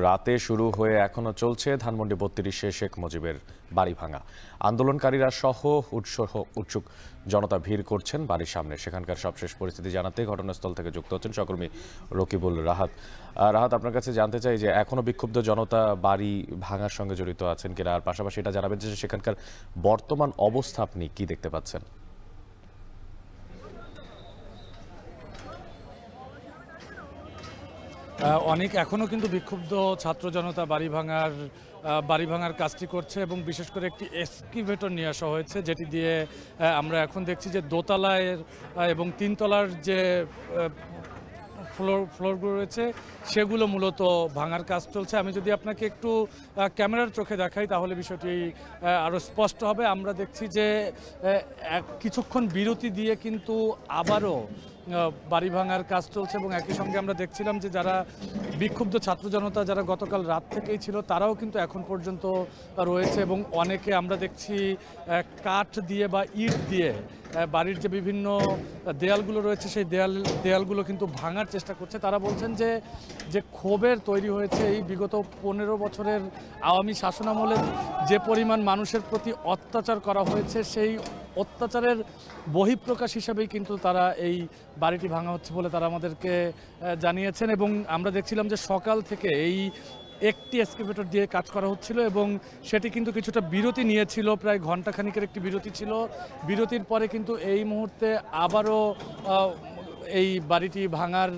রাতে শুরু হয়ে এখনো চলছে ধানমন্ডি ৩২-এ শেখ মুজিবের বাড়ি ভাঙা। আন্দোলনকারীরা সহ উৎসুক জনতা ভিড় করছেন বাড়ির সামনে। সেখানকার সবশেষ পরিস্থিতি জানাতে ঘটনাস্থল থেকে যুক্ত হচ্ছেন সহকর্মী রকিবুল রাহাত। রাহাত, আপনার কাছে জানতে চাই যে এখনো বিক্ষুব্ধ জনতা বাড়ি ভাঙার সঙ্গে জড়িত আছেন কিনা, আর পাশাপাশি এটা জানাবেন যে সেখানকার বর্তমান অবস্থা আপনি কি দেখতে পাচ্ছেন? অনেক এখনও কিন্তু বিক্ষুব্ধ ছাত্র জনতা বাড়ি ভাঙার কাজটি করছে এবং বিশেষ করে একটি এক্সকিভেটর নিয়ে আসা হয়েছে, যেটি দিয়ে আমরা এখন দেখছি যে দোতলায় এবং তিনতলার যে ফ্লোরগুলো রয়েছে সেগুলো মূলত ভাঙার কাজ চলছে। আমি যদি আপনাকে একটু ক্যামেরার চোখে দেখাই তাহলে বিষয়টি আরও স্পষ্ট হবে। আমরা দেখছি যে কিছুক্ষণ বিরতি দিয়ে কিন্তু আবারও বাড়ি ভাঙার কাজ চলছে এবং একই সঙ্গে আমরা দেখছিলাম যে যারা বিক্ষুব্ধ ছাত্র জনতা যারা গতকাল রাত থেকেই ছিল তারাও কিন্তু এখন পর্যন্ত রয়েছে এবং অনেকে আমরা দেখছি কাঠ দিয়ে বা ইট দিয়ে বাড়ির যে বিভিন্ন দেয়ালগুলো রয়েছে সেই দেয়ালগুলো কিন্তু ভাঙার চেষ্টা করছে। তারা বলছেন যে ক্ষোভের তৈরি হয়েছে এই বিগত ১৫ বছরের আওয়ামী শাসনামলে যে পরিমাণ মানুষের প্রতি অত্যাচার করা হয়েছে সেই অত্যাচারের বহিঃপ্রকাশ হিসাবেই কিন্তু তারা এই বাড়িটি ভাঙা হচ্ছে বলে তারা আমাদেরকে জানিয়েছেন। এবং আমরা দেখছিলাম যে সকাল থেকে এই একটি এক্সকেভেটর দিয়ে কাজ করা হচ্ছিল এবং সেটি কিন্তু কিছুটা বিরতি নিয়েছিল, প্রায় ঘণ্টাখানিকের একটি বিরতি ছিল। বিরতির পরে কিন্তু এই মুহূর্তে আবারও এই বাড়িটি ভাঙার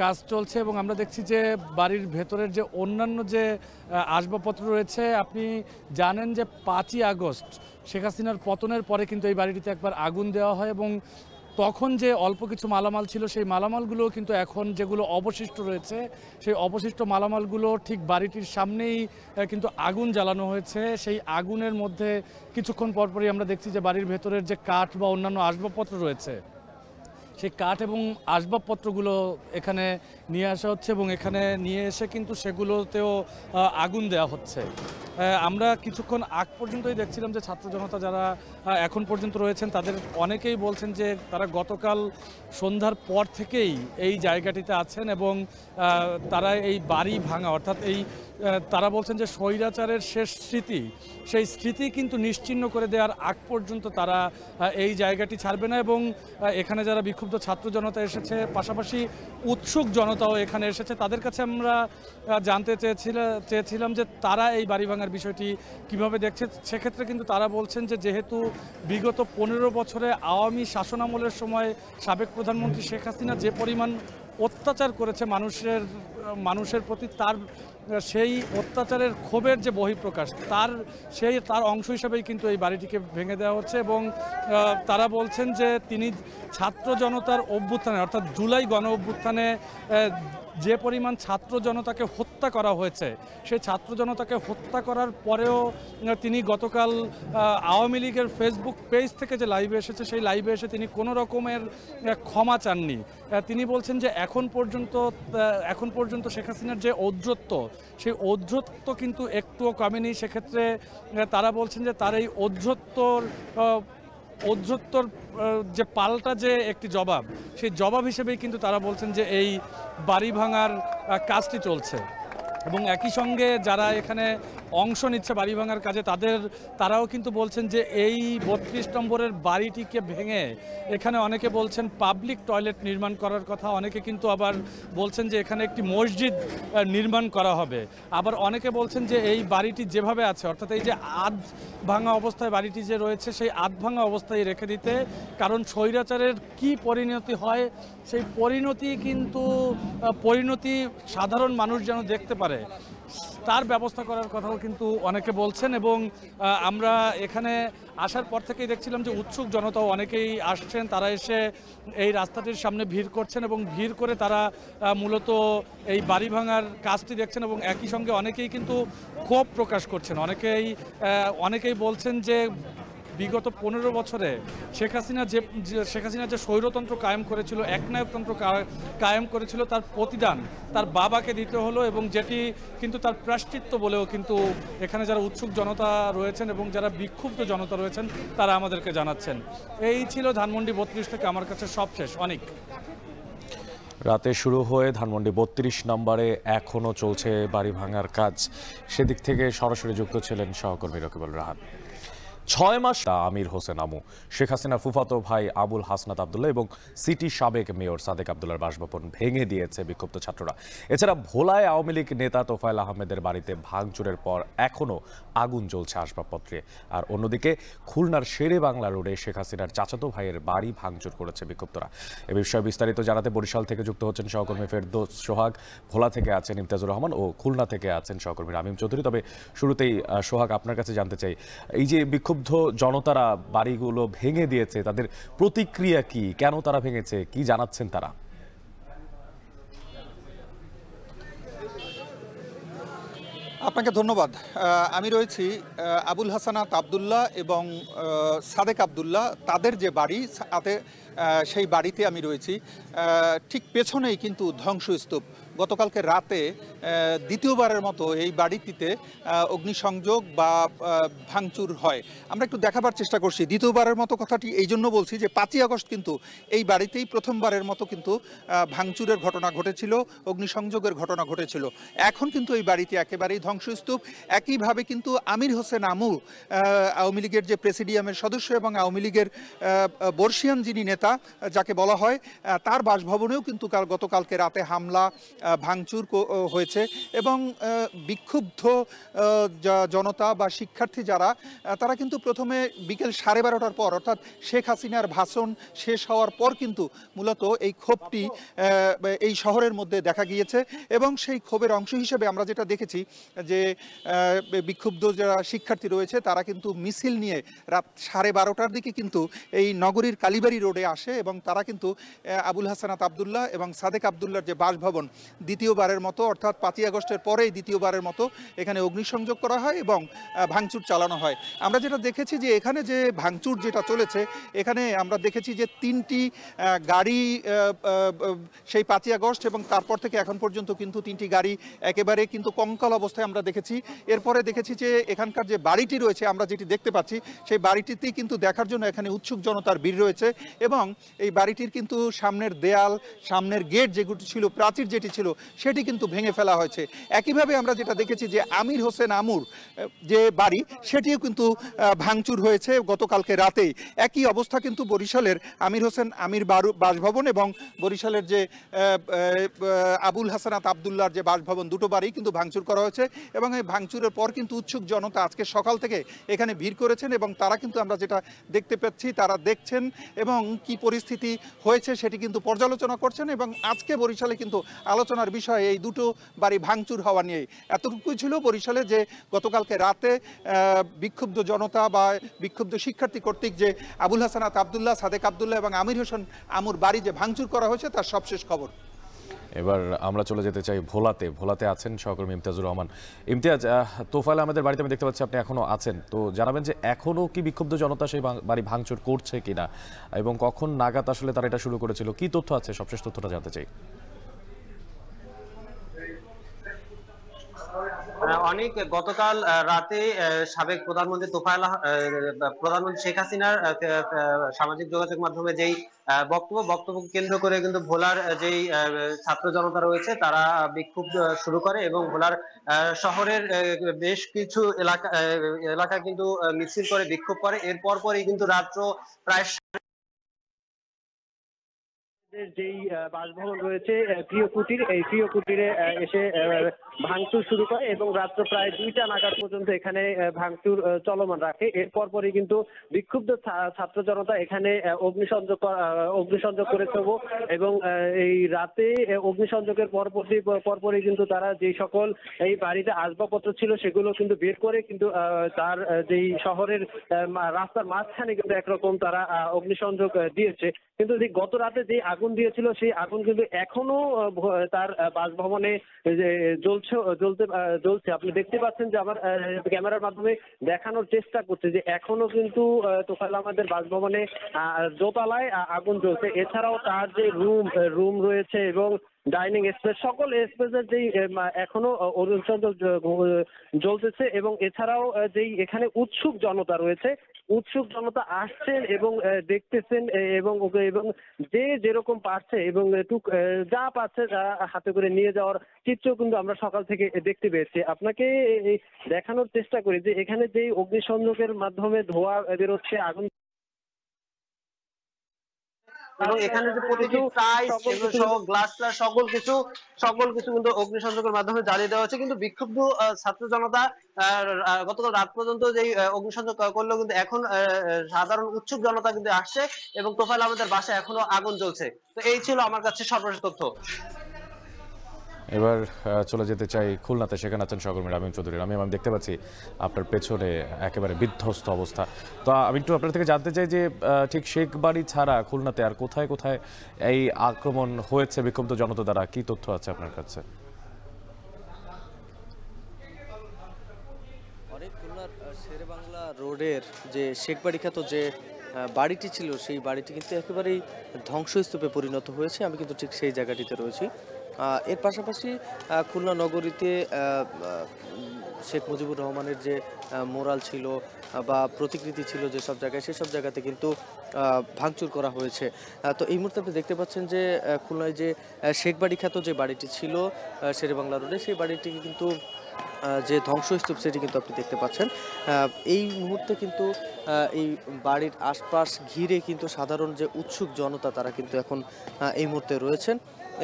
কাজ চলছে এবং আমরা দেখছি যে বাড়ির ভেতরের যে অন্যান্য যে আসবাবপত্র রয়েছে, আপনি জানেন যে ৫ই আগস্ট শেখ হাসিনার পতনের পরে কিন্তু এই বাড়িটিতে একবার আগুন দেওয়া হয় এবং তখন যে অল্প কিছু মালামাল ছিল সেই মালামালগুলো কিন্তু এখন যেগুলো অবশিষ্ট রয়েছে সেই অবশিষ্ট মালামালগুলো ঠিক বাড়িটির সামনেই কিন্তু আগুন জ্বালানো হয়েছে। সেই আগুনের মধ্যে কিছুক্ষণ পরপরই আমরা দেখছি যে বাড়ির ভেতরের যে কাঠ বা অন্যান্য আসবাবপত্র রয়েছে সেই কাঠ এবং আসবাবপত্রগুলো এখানে নিয়ে আসা হচ্ছে এবং এখানে নিয়ে এসে কিন্তু সেগুলোতেও আগুন দেওয়া হচ্ছে। আমরা কিছুক্ষণ আগ পর্যন্তই দেখছিলাম যে ছাত্র জনতা যারা এখন পর্যন্ত রয়েছেন তাদের অনেকেই বলছেন যে তারা গতকাল সন্ধ্যার পর থেকেই এই জায়গাটিতে আছেন এবং তারা এই বাড়ি ভাঙা অর্থাৎ তারা বলছেন যে স্বৈরাচারের শেষ স্মৃতি, সেই স্মৃতি কিন্তু নিশ্চিহ্ন করে দেওয়ার আগ পর্যন্ত তারা এই জায়গাটি ছাড়বে না। এবং এখানে যারা বিক্ষুব্ধ ছাত্র জনতা এসেছে, পাশাপাশি উৎসুক জনতাও এখানে এসেছে, তাদের কাছে আমরা জানতে চেয়েছিলাম যে তারা এই বাড়ি ভাঙার বিষয়টি কিভাবে দেখছে। সেক্ষেত্রে কিন্তু তারা বলছেন যে যেহেতু বিগত ১৫ বছরে আওয়ামী শাসনামলের সময় সাবেক প্রধানমন্ত্রী শেখ হাসিনা যে পরিমাণ অত্যাচার করেছে মানুষের প্রতি, তার সেই অত্যাচারের ক্ষোভের যে বহিঃপ্রকাশ তার অংশ হিসেবেই কিন্তু এই বাড়িটিকে ভেঙে দেওয়া হচ্ছে। এবং তারা বলছেন যে তিনি ছাত্র জনতার অভ্যুত্থানে অর্থাৎ জুলাই গণ অভ্যুত্থানে যে পরিমাণ ছাত্র জনতাকে হত্যা করা হয়েছে সেই ছাত্র জনতাকে হত্যা করার পরেও তিনি গতকাল আওয়ামী লীগের ফেসবুক পেজ থেকে যে লাইভে এসেছে সেই লাইভে এসে তিনি কোনো রকমের ক্ষমা চাননি। তিনি বলছেন যে এখন পর্যন্ত শেখ হাসিনার যে ঔদ্ধত্য সেই ঔদ্ধত্য কিন্তু একটুও কমেনি। সেক্ষেত্রে তারা বলছেন যে তার এই ঔদ্ধত্যর যে পাল্টা যে একটি জবাব, সেই জবাব হিসেবেই কিন্তু তারা বলছেন যে এই বাড়ি ভাঙার কাজটি চলছে। এবং একই সঙ্গে যারা এখানে অংশ নিচ্ছে বাড়ি ভাঙার কাজে তারাও কিন্তু বলছেন যে এই ৩২ নম্বরের বাড়িটিকে ভেঙে এখানে অনেকে বলছেন পাবলিক টয়লেট নির্মাণ করার কথা, অনেকে কিন্তু আবার বলছেন যে এখানে একটি মসজিদ নির্মাণ করা হবে। আবার অনেকে বলছেন যে এই বাড়িটি যেভাবে আছে অর্থাৎ এই যে আধ ভাঙা অবস্থায় বাড়িটি যে রয়েছে সেই আধ ভাঙা অবস্থায় রেখে দিতে, কারণ স্বৈরাচারের কি পরিণতি হয় সেই পরিণতি সাধারণ মানুষ যেন দেখতে পারে তার ব্যবস্থা করার কথাও কিন্তু অনেকে বলছেন। এবং আমরা এখানে আসার পর থেকেই দেখছিলাম যে উৎসুক জনতাও অনেকেই আসছেন, তারা এসে এই রাস্তাটির সামনে ভিড় করছেন এবং ভিড় করে তারা মূলত এই বাড়ি ভাঙার কাজটি দেখছেন এবং একই সঙ্গে অনেকেই কিন্তু ক্ষোভ প্রকাশ করছেন। অনেকেই বলছেন যে বিগত ১৫ বছরে শেখ হাসিনা যে স্বৈরতন্ত্র কায়েম করেছিল, একনায়কতন্ত্র কায়েম করেছিল, তার প্রতিদান তার বাবাকে দিতে হলো এবং যেটি কিন্তু তার প্রায়শ্চিত্ত বলেও কিন্তু এখানে যারা উৎসুক জনতা রয়েছেন এবং যারা বিক্ষুব্ধ জনতা রয়েছেন তারা আমাদেরকে জানাচ্ছেন। এই ছিল ধানমন্ডি ৩২ থেকে আমার কাছে সবশেষ। অনেক রাতে শুরু হয়ে ধানমন্ডি ৩২ নম্বরে এখনও চলছে বাড়ি ভাঙার কাজ। সেদিক থেকে সরাসরি যুক্ত ছিলেন সহকর্মী রকিবুল রাহাত। ৬ মাস আমির হোসেন আমু, শেখ হাসিনার ফুফাতো ভাই আবুল হাসনাত আবদুল্লাহ এবং সিটি সাবেক মেয়র সাদেক আবদুল্লাহর বাসভবন ভেঙে দিয়েছে বিক্ষুব্ধ ছাত্ররা। এছাড়া ভোলায় আওয়ামী লীগ নেতা তোফায়েল আহমেদের বাড়িতে ভাঙচুরের পর এখনও আগুন জ্বলছে আসবাবপত্রে। আর অন্যদিকে খুলনার শেরে বাংলা রোডে শেখ হাসিনার চাচাতো ভাইয়ের বাড়ি ভাঙচুর করেছে বিক্ষুব্ধরা। এ বিষয়ে বিস্তারিত জানাতে বরিশাল থেকে যুক্ত হচ্ছেন সহকর্মী ফেরদৌস সোহাগ, ভোলা থেকে আছেন ইমতিয়াজুর রহমান ও খুলনা থেকে আছেন সহকর্মী রামিম চৌধুরী। তবে শুরুতেই সোহাগ, আপনার কাছে জানতে চাই, এই যে বিক্ষুব্ধ জনতারা বাড়িগুলো ভেঙে দিয়েছে, তাদের প্রতিক্রিয়া কি, কেন তারা ভেঙেছে, কি জানাচ্ছেন তারা? আপনাকে ধন্যবাদ। আমি রয়েছি আবুল হাসানাত আবদুল্লাহ এবং সাদেক আবদুল্লাহ তাদের যে বাড়ি সেই বাড়িতে আমি রয়েছি। ঠিক পেছনেই কিন্তু ধ্বংসস্তূপ। গতকালকে রাতে দ্বিতীয়বারের মতো এই বাড়িটিতে অগ্নিসংযোগ বা ভাঙচুর হয়। আমরা একটু দেখাবার চেষ্টা করছি। দ্বিতীয়বারের মতো কথাটি এই জন্য বলছি যে ৫ই আগস্ট কিন্তু এই বাড়িতেই প্রথমবারের মতো কিন্তু ভাঙচুরের ঘটনা ঘটেছিল, অগ্নিসংযোগের ঘটনা ঘটেছিল। এখন কিন্তু এই বাড়িটি একেবারেই ধ্বংসস্তূপ। একইভাবে কিন্তু আমির হোসেন আমু, আওয়ামী লীগের যে প্রেসিডিয়ামের সদস্য এবং আওয়ামী লীগের বর্ষিয়ান যিনি নেতা যাকে বলা হয়, তার বাসভবনেও কিন্তু গতকালকে রাতে হামলা ভাঙচুর হয়েছে এবং বিক্ষুব্ধ জনতা বা শিক্ষার্থী যারা, তারা কিন্তু প্রথমে বিকেল 12:30টার পর, অর্থাৎ শেখ হাসিনার ভাষণ শেষ হওয়ার পর কিন্তু মূলত এই ক্ষোভটি এই শহরের মধ্যে দেখা গিয়েছে। এবং সেই ক্ষোভের অংশ হিসেবে আমরা যেটা দেখেছি যে বিক্ষুব্ধ যারা শিক্ষার্থী রয়েছে তারা কিন্তু মিছিল নিয়ে রাত 12:30টার দিকে কিন্তু এই নগরীর কালীবাড়ি রোডে আসে এবং তারা কিন্তু আবুল হাসানাত আবদুল্লাহ এবং সাদেক আবদুল্লাহর যে বাসভবন, দ্বিতীয়বারের মতো অর্থাৎ ৫ই আগস্টের পরেই দ্বিতীয়বারের মতো এখানে অগ্নিসংযোগ করা হয় এবং ভাঙচুর চালানো হয়। আমরা যেটা দেখেছি যে এখানে যে ভাঙচুর যেটা চলেছে, এখানে আমরা দেখেছি যে 3টি গাড়ি সেই ৫ই আগস্ট এবং তারপর থেকে এখন পর্যন্ত কিন্তু 3টি গাড়ি একেবারে কিন্তু কঙ্কাল অবস্থায় আমরা দেখেছি। এরপরে দেখেছি যে এখানকার যে বাড়িটি রয়েছে, আমরা যেটি দেখতে পাচ্ছি সেই বাড়িটিতেই কিন্তু দেখার জন্য এখানে উৎসুক জনতার ভিড় রয়েছে এবং এই বাড়িটির কিন্তু সামনের দেয়াল, সামনের গেট যেগুলো ছিল, প্রাচীর যেটি ছিল, সেটি কিন্তু ভেঙে ফেলা হয়েছে। একইভাবে আমরা যেটা দেখেছি যে আমির হোসেন আমুর যে বাড়ি, সেটিও কিন্তু ভাঙচুর হয়েছে গতকালকে রাতেই। একই অবস্থা কিন্তু বরিশালের আমির হোসেন আমির বাসভবন এবং বরিশালের যে আবুল হাসানাত আবদুল্লাহর যে বাসভবন, দুটো বাড়ি কিন্তু ভাঙচুর করা হয়েছে এবং এই ভাঙচুরের পর কিন্তু উৎসুক জনতা আজকে সকাল থেকে এখানে ভিড় করেছেন এবং তারা কিন্তু আমরা যেটা দেখতে পাচ্ছি, তারা দেখছেন এবং কি পরিস্থিতি হয়েছে সেটি কিন্তু পর্যালোচনা করছেন। এবং আজকে বরিশালে কিন্তু আলোচনার বিষয় এই দুটো বাড়ি ভাঙচুর হওয়া নিয়ে। এতটুকুই ছিল বরিশালে যে গতকালকে রাতে বিক্ষুব্ধ জনতা বা বিক্ষুব্ধ শিক্ষার্থী কর্তৃক যে আবুল হাসানাত আবদুল্লাহ, সাদেক আবদুল্লাহ এবং আমির হোসেন আমুর বাড়ি যে ভাঙচুর করা হয়েছে তার সবশেষ খবর। এবার আমরা চলে যেতে চাই ভোলাতে আছেন সহকর্মী ইমতিয়াজুর রহমান। ইমতিয়াজ, তোফায়েল আহমেদের বাড়িতে আমি দেখতে পাচ্ছি আপনি এখনো আছেন, তো জানাবেন যে এখনো কি বিক্ষুব্ধ জনতা সেই বাড়ি ভাঙচুর করছে কিনা এবং কখন নাগাদ আসলে তারা এটা শুরু করেছিল, কি তথ্য আছে, সবশেষ তথ্যটা জানতে চাই। অনেক গতকাল রাতে সাবেক প্রধানমন্ত্রী শেখ হাসিনার সামাজিক যোগাযোগ মাধ্যমে যেই বক্তব্যকে কেন্দ্র করে কিন্তু ভোলার যেই ছাত্র জনতা রয়েছে তারা বিক্ষোভ শুরু করে এবং ভোলার শহরের বেশ কিছু এলাকায় কিন্তু মিছিল করে বিক্ষোভ করে। এরপর পরই কিন্তু রাত্র প্রায় যেই বাসভবন রয়েছে প্রিয় কুটির, এই প্রিয় কুটিরে এসে ভাঙচুর শুরু করে এবং রাত্র প্রায় 2টা নাগাদ পর্যন্ত এখানে ভাঙচুর চলমান রাখে। এরপর পরই কিন্তু বিক্ষুব্ধ ছাত্র জনতা এখানে অগ্নিসংযোগ করেছে এবং এই রাতে অগ্নিসংযোগের পরপরই কিন্তু তারা যেই সকল এই বাড়িতে আসবাবপত্র ছিল সেগুলো কিন্তু বের করে কিন্তু তার যেই শহরের রাস্তার মাঝখানে কিন্তু একরকম তারা অগ্নিসংযোগ দিয়েছে। কিন্তু গত রাতে যে আগুন দিয়েছিল সেই আগুন কিন্তু এখনো তার বাসভবনে জ্বলছে। আপনি দেখতে পাচ্ছেন যে আমার ক্যামেরার মাধ্যমে দেখানোর চেষ্টা করছে যে এখনো কিন্তু তোফায়েল আহমেদের বাসভবনে দোতলায় আগুন জ্বলছে। এছাড়াও তার যে রুম রয়েছে এবং ডাইনিং স্পেস, সকল স্পেসের যেই এখনো অগ্নিসংযোগ জ্বলতেছে এবং এছাড়াও যেই এখানে উৎসুক জনতা রয়েছে, উৎসুক জনতা আসছেন এবং দেখতেছেন এবং যে যেরকম পারছে এবং যা পাচ্ছে যা হাতে করে নিয়ে যাওয়ার চিত্র কিন্তু আমরা সকাল থেকে দেখতে পেয়েছি। আপনাকে দেখানোর চেষ্টা করি যে এখানে যেই অগ্নিসংযোগের মাধ্যমে ধোঁয়া বেরোচ্ছে, আগুন এবং এখানে যে প্রতিটি টাইলস সহ গ্লাস সকল কিছু কিন্তু অগ্নিসংযোগের মাধ্যমে জ্বালিয়ে দেওয়া হচ্ছে। কিন্তু বিক্ষুব্ধ ছাত্র জনতা গতকাল রাত পর্যন্ত যে অগ্নিসংযোগ করলো, কিন্তু এখন সাধারণ উৎসুক জনতা কিন্তু আসছে এবং তোফায়েল আহমেদের বাসায় এখনো আগুন জ্বলছে। তো এই ছিল আমার কাছে সর্বশেষ তথ্য। এবার চলে যেতে চাই খুলনাতে, সেখানে আছেন সহকর্মী রামিম চৌধুরী। রামিম, আমি দেখতে পাচ্ছি আপনার পেছনে একেবারে বিধ্বস্ত অবস্থা। তো আমি একটু আপনার থেকে জানতে চাই যে ঠিক শেখবাড়ি ছাড়া খুলনাতে আর কোথায় কোথায় এই আক্রমণ হয়েছে বিক্ষুব্ধ জনতা দ্বারা, কি তথ্য আছে আপনার কাছে? অনেক খুলনার শেরেবাংলা রোডের যে শেখবাড়ি খ্যাত যে বাড়িটি ছিল, সেই বাড়িটি কিন্তু একেবারেই ধ্বংসস্তূপে পরিণত হয়েছে। আমি কিন্তু ঠিক সেই জায়গাটিতে রয়েছি। এর পাশাপাশি খুলনা নগরীতে শেখ মুজিবুর রহমানের যে মোরাল ছিল বা প্রতিকৃতি ছিল যেসব জায়গায়, সেসব জায়গাতে কিন্তু ভাঙচুর করা হয়েছে। তো এই মুহূর্তে আপনি দেখতে পাচ্ছেন যে খুলনায় যে শেখবাড়ি খ্যাত যে বাড়িটি ছিল শেরেবাংলা রোডে, সেই বাড়িটি কিন্তু যে ধ্বংসস্তূপ সেটি কিন্তু আপনি দেখতে পাচ্ছেন। এই মুহূর্তে কিন্তু এই বাড়ির আশপাশ ঘিরে কিন্তু সাধারণ যে উৎসুক জনতা তারা কিন্তু এখন এই মুহূর্তে রয়েছেন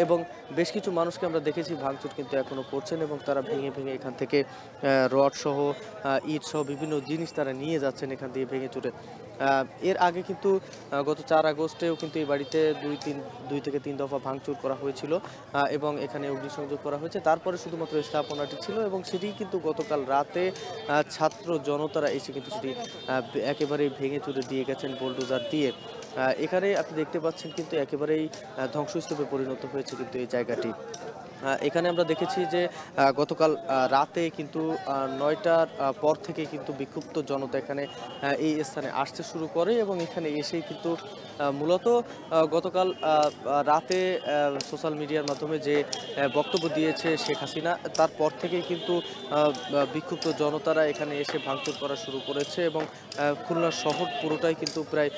এবং বেশ কিছু মানুষকে আমরা দেখেছি ভাঙচুর কিন্তু এখনও করছেন এবং তারা ভেঙে ভেঙে এখান থেকে রড সহ ইট সহ বিভিন্ন জিনিস তারা নিয়ে যাচ্ছেন এখান থেকে ভেঙে চুরে। এর আগে কিন্তু গত 4 আগস্টেও কিন্তু এই বাড়িতে 2 থেকে 3 দফা ভাঙচুর করা হয়েছিল এবং এখানে অগ্নিসংযোগ করা হয়েছে। তারপরে শুধুমাত্র স্থাপনাটি ছিল এবং সেটি কিন্তু গতকাল রাতে ছাত্র জনতারা এসে কিন্তু সেটি একেবারেই ভেঙে চুরে দিয়ে গেছেন বোলডোজার দিয়ে। এখানে আপনি দেখতে পাচ্ছেন কিন্তু একেবারেই ধ্বংসস্তূপে পরিণত হয়েছে কিন্তু এই জায়গাটি। এখানে আমরা দেখেছি যে গতকাল রাতে কিন্তু 9টার পর থেকে কিন্তু বিক্ষুব্ধ জনতা এখানে এই স্থানে আসতে শুরু করে এবং এখানে এসেই কিন্তু মূলত গতকাল রাতে সোশ্যাল মিডিয়ার মাধ্যমে যে বক্তব্য দিয়েছে শেখ হাসিনা, তারপর থেকেই কিন্তু বিক্ষুব্ধ জনতারা এখানে এসে ভাঙচুর করা শুরু করেছে এবং খুলনা শহর পুরোটাই কিন্তু প্রায়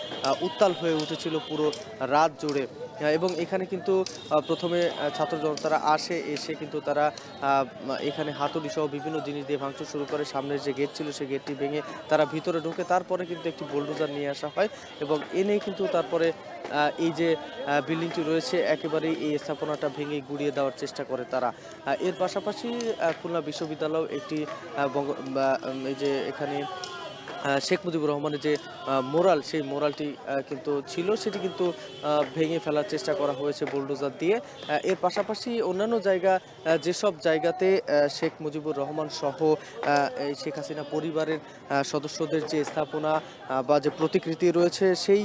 উত্তাল হয়ে উঠেছিল পুরো রাত জুড়ে। এবং এখানে কিন্তু প্রথমে ছাত্র জনতারা এসে কিন্তু তারা এখানে হাতুড়ি সহ বিভিন্ন জিনিস দিয়ে ভাঙচুর শুরু করে। সামনের যে গেট ছিল সেই গেটটি ভেঙে তারা ভিতরে ঢুকে, তারপরে কিন্তু একটি বোলডোজার নিয়ে আসা হয় এবং এনে কিন্তু তারপরে এই যে বিল্ডিংটি রয়েছে একেবারেই এই স্থাপনাটা ভেঙে গুড়িয়ে দেওয়ার চেষ্টা করে তারা। এর পাশাপাশি খুলনা বিশ্ববিদ্যালয় একটি এই যে এখানে শেখ মুজিবুর রহমানের যে মোরাল, সেই মোরালটি কিন্তু ছিল, সেটি কিন্তু ভেঙে ফেলার চেষ্টা করা হয়েছে বুলডোজার দিয়ে। এর পাশাপাশি অন্যান্য জায়গা, যেসব জায়গাতে শেখ মুজিবুর রহমান সহ শেখ হাসিনা পরিবারের সদস্যদের যে স্থাপনা বা যে প্রতিকৃতি রয়েছে, সেই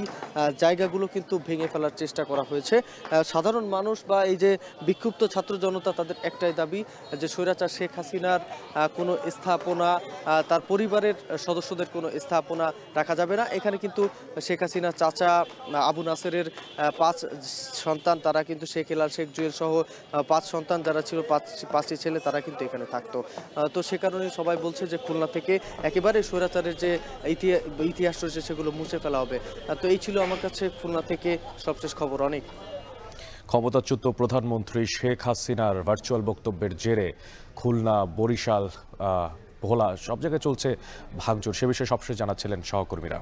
জায়গাগুলো কিন্তু ভেঙে ফেলার চেষ্টা করা হয়েছে। সাধারণ মানুষ বা এই যে বিক্ষুব্ধ ছাত্র জনতা, তাদের একটাই দাবি যে স্বৈরাচার শেখ হাসিনার কোনো স্থাপনা, তার পরিবারের সদস্যদের কোনো স্থাপনা রাখা যাবে না। এখানে কিন্তু শেখ হাসিনা চাচা আবু নাসেরের 5 সন্তান, তারা কিন্তু শেখ হেলাল, শেখ জুয়েল সহ 5 সন্তান যারা ছিল, 5টি ছেলে, তারা কিন্তু এখানে থাকতো। তো সে কারণে সবাই বলছে যে খুলনা থেকে একেবারে স্বৈরাচারের যে ইতিহাস রয়েছে সেগুলো মুছে ফেলা হবে। তো এই ছিল আমার কাছে খুলনা থেকে সবশেষ খবর। অনেক ক্ষমতাচ্যুত প্রধানমন্ত্রী শেখ হাসিনার ভার্চুয়াল বক্তব্যের জেরে খুলনা, বরিশাল, ভোলা সব জায়গায় চলছে ভাঙচুর। সে বিষয়ে সবশেষ জানাচ্ছিলেন সহকর্মীরা।